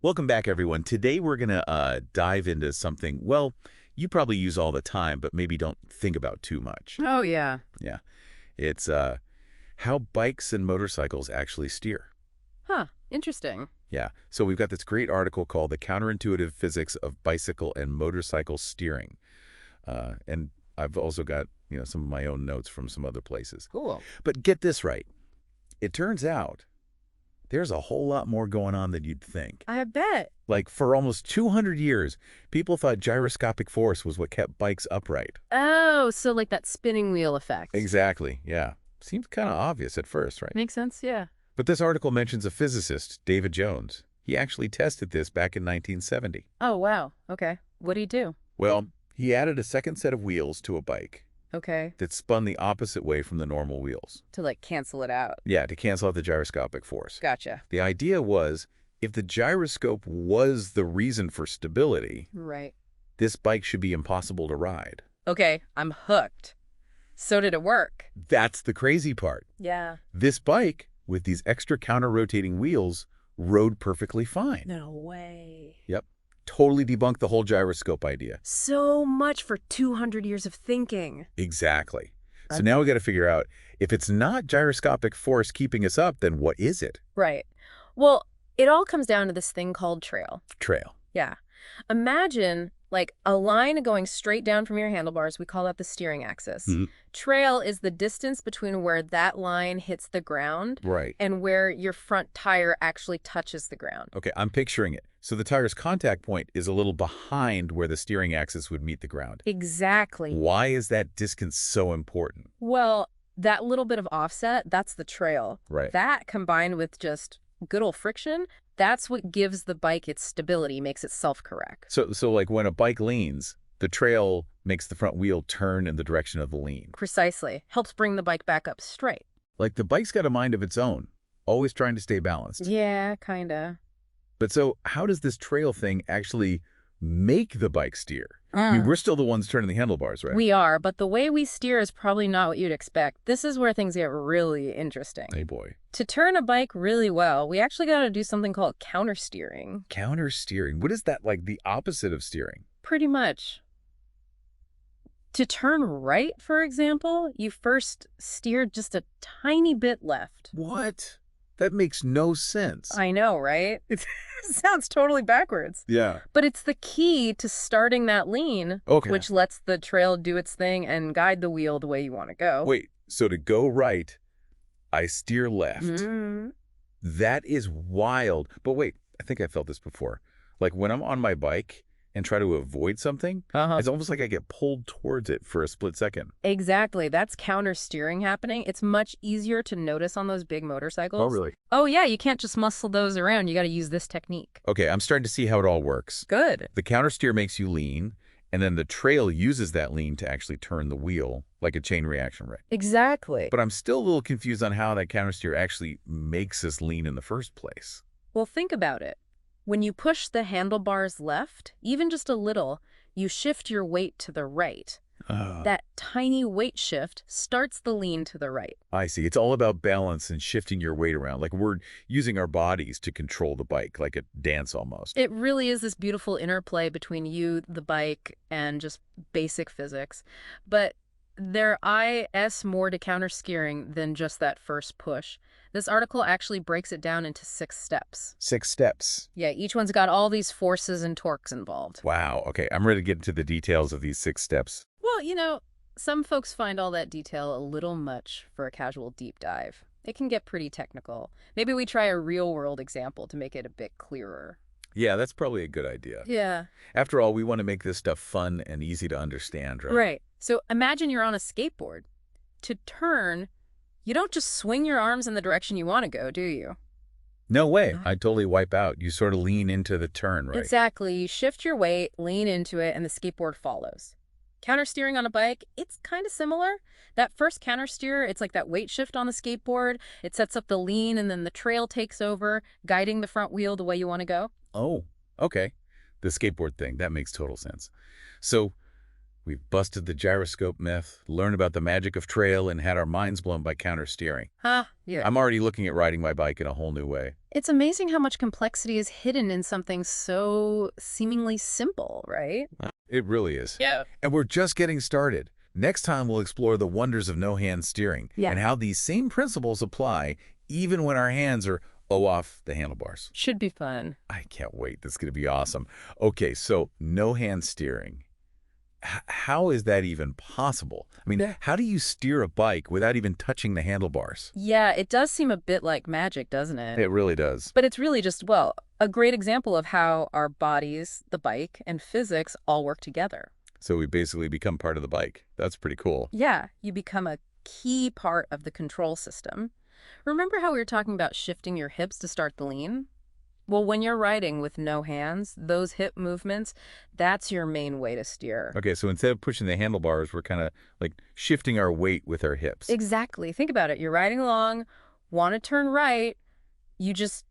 Welcome back, everyone. Today we're going to dive into something, well, you probably use all the time, but maybe don't think about too much. Oh, yeah. Yeah. It's how bikes and motorcycles actually steer. Huh. Interesting. Yeah. So we've got this great article called The Counterintuitive Physics of Bicycle and Motorcycle Steering. And I've also got, some of my own notes from some other places. Cool. But get this right. It turns out there's a whole lot more going on than you'd think. I bet. Like, for almost 200 years, people thought gyroscopic force was what kept bikes upright. Oh, so like that spinning wheel effect. Exactly, yeah. Seems kind of obvious at first, right? Makes sense, yeah. But this article mentions a physicist, David Jones. He actually tested this back in 1970. Oh, wow. Okay. What do you do? Well, he added a second set of wheels to a bike Okay. that spun the opposite way from the normal wheels. To like cancel it out. Yeah, to cancel out the gyroscopic force. Gotcha. The idea was, if the gyroscope was the reason for stability, Right. this bike should be impossible to ride. Okay, I'm hooked. So did it work? That's the crazy part. Yeah. This bike, with these extra counter-rotating wheels, rode perfectly fine. No way. Yep. Totally debunked the whole gyroscope idea. So much for 200 years of thinking. Exactly. So now we got to figure out, if it's not gyroscopic force keeping us up, then what is it? Right. Well, it all comes down to this thing called trail. Trail. Yeah. Imagine like a line going straight down from your handlebars. We call that the steering axis. Trail is the distance between where that line hits the ground Right. and where your front tire actually touches the ground. Okay, I'm picturing it. So the tire's contact point is a little behind where the steering axis would meet the ground. Exactly. Why is that distance so important? Well, that little bit of offset, that's the trail. Right. That combined with just good old friction, that's what gives the bike its stability, makes it self-correct. So like when a bike leans, the trail makes the front wheel turn in the direction of the lean. Precisely. Helps bring the bike back up straight. Like the bike's got a mind of its own, always trying to stay balanced. Yeah, kinda. But so how does this trail thing actually make the bike steer? I mean, we're still the ones turning the handlebars, right? We are, but the way we steer is probably not what you'd expect. This is where things get really interesting. Hey, boy. To turn a bike really well, we actually got to do something called counter-steering. Counter-steering. What is that, like the opposite of steering? Pretty much. To turn right, for example, you first steer just a tiny bit left. What? That makes no sense. I know, right? It sounds totally backwards. Yeah. But it's the key to starting that lean, Okay. which lets the trail do its thing and guide the wheel the way you want to go. Wait, so to go right, I steer left. Mm. That is wild. But wait, I think I felt this before. Like when I'm on my bike and try to avoid something, it's almost like I get pulled towards it for a split second. Exactly. That's counter-steering happening. It's much easier to notice on those big motorcycles. Oh, really? Oh, yeah. You can't just muscle those around. You got to use this technique. Okay, I'm starting to see how it all works. Good. The counter steer makes you lean, and then the trail uses that lean to actually turn the wheel like a chain reaction, right? Exactly. But I'm still a little confused on how that counter steer actually makes us lean in the first place. Well, think about it. When you push the handlebars left, even just a little, you shift your weight to the right. That tiny weight shift starts the lean to the right. I see. It's all about balance and shifting your weight around. Like we're using our bodies to control the bike, like a dance almost. It really is this beautiful interplay between you, the bike, and just basic physics. But there is more to counter-steering than just that first push. This article actually breaks it down into 6 steps. 6 steps. Yeah, each one's got all these forces and torques involved. Wow. Okay, I'm ready to get into the details of these 6 steps. Well, some folks find all that detail a little much for a casual deep dive. It can get pretty technical. Maybe we try a real-world example to make it a bit clearer. Yeah, that's probably a good idea. Yeah. After all, we want to make this stuff fun and easy to understand, right? Right. So imagine you're on a skateboard. To turn, you don't just swing your arms in the direction you want to go, do you? No way. I'd totally wipe out. You sort of lean into the turn, right? Exactly. You shift your weight, lean into it, and the skateboard follows. Counter-steering on a bike, it's kind of similar. That first counter-steer, it's like that weight shift on the skateboard. It sets up the lean, and then the trail takes over, guiding the front wheel the way you want to go. Oh, okay. The skateboard thing, that makes total sense. So We've busted the gyroscope myth, learned about the magic of trail, and had our minds blown by counter steering. Huh? Yeah. I'm already looking at riding my bike in a whole new way. It's amazing how much complexity is hidden in something so seemingly simple, right? It really is. Yeah. And we're just getting started. Next time, we'll explore the wonders of no-hand steering Yeah. and how these same principles apply even when our hands are off the handlebars. Should be fun. I can't wait. This is going to be awesome. Okay, so no-hand steering. How is that even possible? I mean, how do you steer a bike without even touching the handlebars? Yeah, it does seem a bit like magic, doesn't it? It really does. But it's really just, well, a great example of how our bodies, the bike, and physics all work together. So we basically become part of the bike. That's pretty cool. Yeah, you become a key part of the control system. Remember how we were talking about shifting your hips to start the lean? Well, when you're riding with no hands, those hip movements, that's your main way to steer. Okay, so instead of pushing the handlebars, we're kind of like shifting our weight with our hips. Exactly. Think about it. You're riding along, want to turn right, you just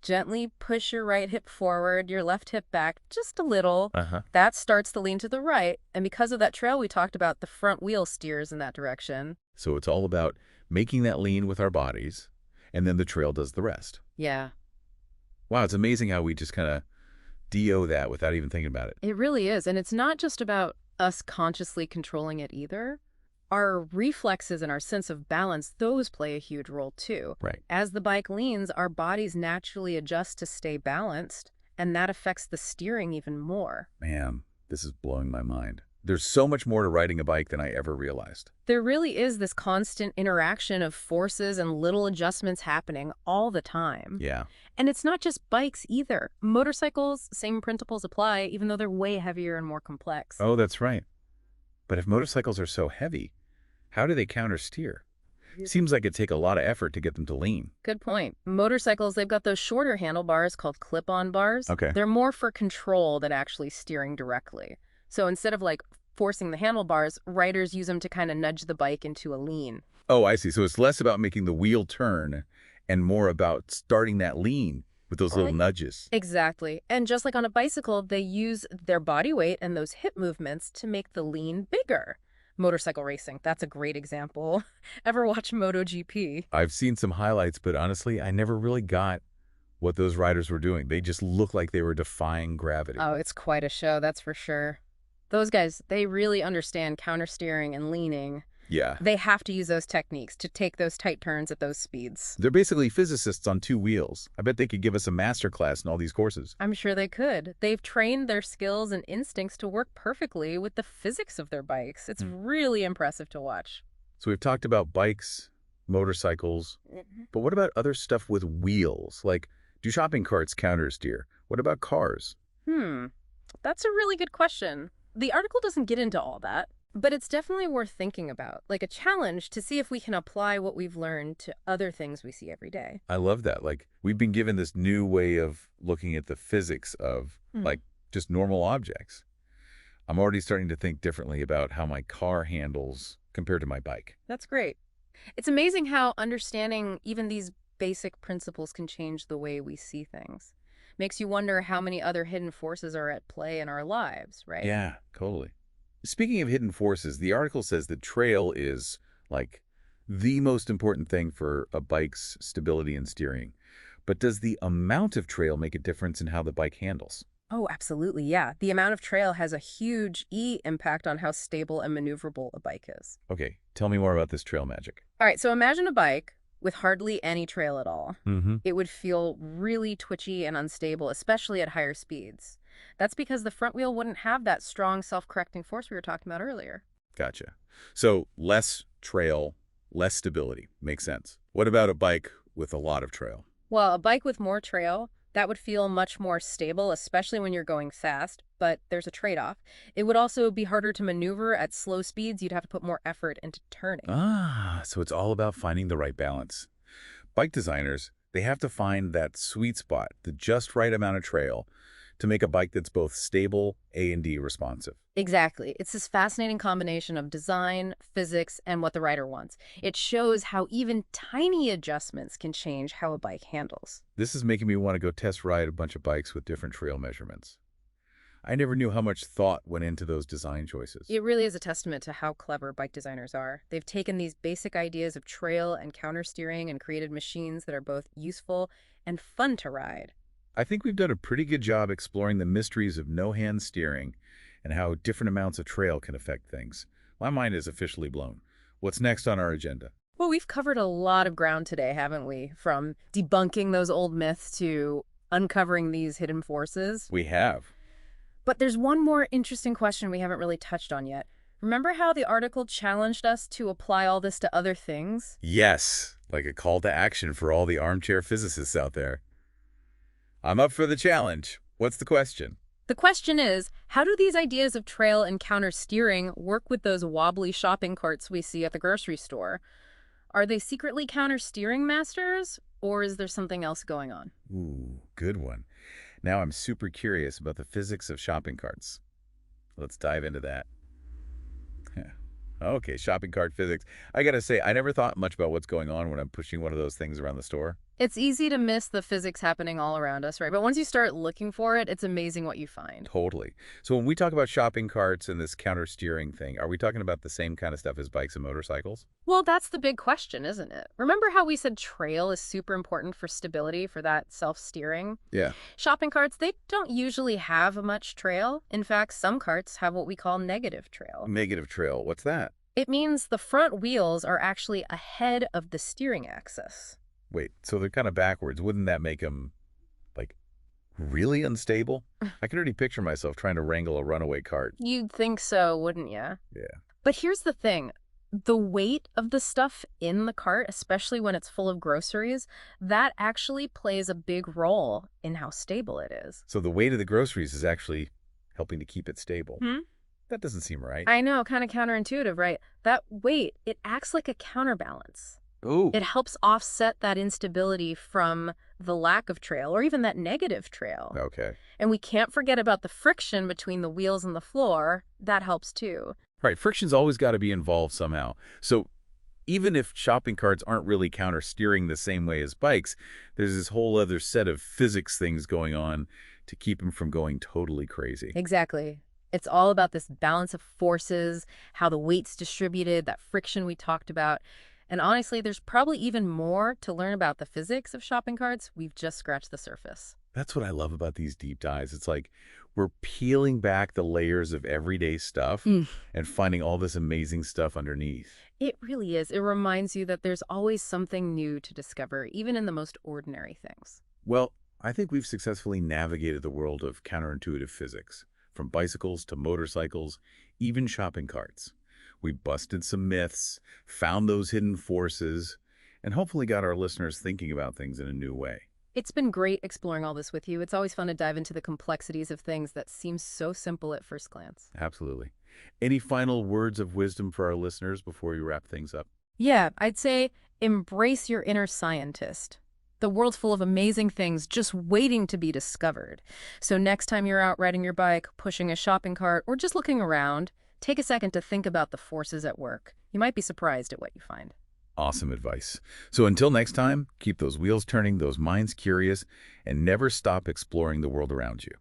gently push your right hip forward, your left hip back just a little. That starts the lean to the right. And because of that trail we talked about, the front wheel steers in that direction. So it's all about making that lean with our bodies, and then the trail does the rest. Yeah. Wow, it's amazing how we just kind of DO that without even thinking about it. It really is. And it's not just about us consciously controlling it either. Our reflexes and our sense of balance, those play a huge role too. Right. As the bike leans, our bodies naturally adjust to stay balanced, and that affects the steering even more. Man, this is blowing my mind. There's so much more to riding a bike than I ever realized. There really is this constant interaction of forces and little adjustments happening all the time. Yeah. And it's not just bikes either. Motorcycles, same principles apply, even though they're way heavier and more complex. Oh, that's right. But if motorcycles are so heavy, how do they counter steer? Seems like it'd take a lot of effort to get them to lean. Good point. Motorcycles, they've got those shorter handlebars called clip-on bars. Okay. They're more for control than actually steering directly. So instead of like forcing the handlebars, riders use them to kind of nudge the bike into a lean. Oh, I see. So it's less about making the wheel turn and more about starting that lean with those little nudges. Exactly. And just like on a bicycle, they use their body weight and those hip movements to make the lean bigger. Motorcycle racing, that's a great example. Ever watch MotoGP? I've seen some highlights, but honestly, I never really got what those riders were doing. They just looked like they were defying gravity. Oh, it's quite a show, that's for sure. Those guys, they really understand countersteering and leaning. Yeah. They have to use those techniques to take those tight turns at those speeds. They're basically physicists on two wheels. I bet they could give us a master class in all these courses. I'm sure they could. They've trained their skills and instincts to work perfectly with the physics of their bikes. It's really impressive to watch. So we've talked about bikes, motorcycles, but what about other stuff with wheels? Like, do shopping carts countersteer? What about cars? That's a really good question. The article doesn't get into all that. But it's definitely worth thinking about, like a challenge to see if we can apply what we've learned to other things we see every day. I love that. Like, we've been given this new way of looking at the physics of, like, just normal objects. I'm already starting to think differently about how my car handles compared to my bike. That's great. It's amazing how understanding even these basic principles can change the way we see things. Makes you wonder how many other hidden forces are at play in our lives, right? Yeah, totally. Speaking of hidden forces, the article says that trail is, like, the most important thing for a bike's stability and steering. But does the amount of trail make a difference in how the bike handles? Oh, absolutely, yeah. The amount of trail has a huge impact on how stable and maneuverable a bike is. Okay, tell me more about this trail magic. All right, so imagine a bike with hardly any trail at all. It would feel really twitchy and unstable, especially at higher speeds. That's because the front wheel wouldn't have that strong self-correcting force we were talking about earlier. Gotcha. So less trail, less stability. Makes sense. What about a bike with a lot of trail? Well, a bike with more trail, that would feel much more stable, especially when you're going fast, but there's a trade-off. It would also be harder to maneuver at slow speeds. You'd have to put more effort into turning. Ah, so it's all about finding the right balance. Bike designers, they have to find that sweet spot, the just right amount of trail, to make a bike that's both stable and responsive. Exactly. It's this fascinating combination of design, physics, and what the rider wants. It shows how even tiny adjustments can change how a bike handles. This is making me want to go test ride a bunch of bikes with different trail measurements. I never knew how much thought went into those design choices. It really is a testament to how clever bike designers are. They've taken these basic ideas of trail and counter steering and created machines that are both useful and fun to ride. I think we've done a pretty good job exploring the mysteries of no-hand steering and how different amounts of trail can affect things. My mind is officially blown. What's next on our agenda? Well, we've covered a lot of ground today, haven't we? From debunking those old myths to uncovering these hidden forces. We have. But there's one more interesting question we haven't really touched on yet. Remember how the article challenged us to apply all this to other things? Yes, like a call to action for all the armchair physicists out there. I'm up for the challenge. What's the question? The question is, how do these ideas of trail and counter steering work with those wobbly shopping carts we see at the grocery store? Are they secretly counter steering masters, or is there something else going on? Ooh, good one. Now I'm super curious about the physics of shopping carts. Let's dive into that. Okay, shopping cart physics. I gotta say, I never thought much about what's going on when I'm pushing one of those things around the store. It's easy to miss the physics happening all around us, right? But once you start looking for it, it's amazing what you find. Totally. So when we talk about shopping carts and this counter steering thing, are we talking about the same kind of stuff as bikes and motorcycles? Well, that's the big question, isn't it? Remember how we said trail is super important for stability, for that self-steering? Yeah. Shopping carts, they don't usually have much trail. In fact, some carts have what we call negative trail. Negative trail. What's that? It means the front wheels are actually ahead of the steering axis. Wait, so they're kind of backwards. Wouldn't that make them, like, really unstable? I can already picture myself trying to wrangle a runaway cart. You'd think so, wouldn't you? Yeah. But here's the thing. The weight of the stuff in the cart, especially when it's full of groceries, that actually plays a big role in how stable it is. So the weight of the groceries is actually helping to keep it stable. Hmm? That doesn't seem right. I know, kind of counterintuitive, right? That weight, it acts like a counterbalance. Ooh. It helps offset that instability from the lack of trail or even that negative trail. Okay. And we can't forget about the friction between the wheels and the floor. That helps too. Right, friction's always got to be involved somehow. So even if shopping carts aren't really counter-steering the same way as bikes, there's this whole other set of physics things going on to keep them from going totally crazy. Exactly. It's all about this balance of forces, how the weight's distributed, that friction we talked about. And honestly, there's probably even more to learn about the physics of shopping carts. We've just scratched the surface. That's what I love about these deep dives. It's like we're peeling back the layers of everyday stuff and finding all this amazing stuff underneath. It really is. It reminds you that there's always something new to discover, even in the most ordinary things. Well, I think we've successfully navigated the world of counterintuitive physics, from bicycles to motorcycles, even shopping carts. We busted some myths, found those hidden forces, and hopefully got our listeners thinking about things in a new way. It's been great exploring all this with you. It's always fun to dive into the complexities of things that seem so simple at first glance. Absolutely. Any final words of wisdom for our listeners before we wrap things up? Yeah, I'd say embrace your inner scientist. The world's full of amazing things just waiting to be discovered. So next time you're out riding your bike, pushing a shopping cart, or just looking around, take a second to think about the forces at work. You might be surprised at what you find. Awesome advice. So until next time, keep those wheels turning, those minds curious, and never stop exploring the world around you.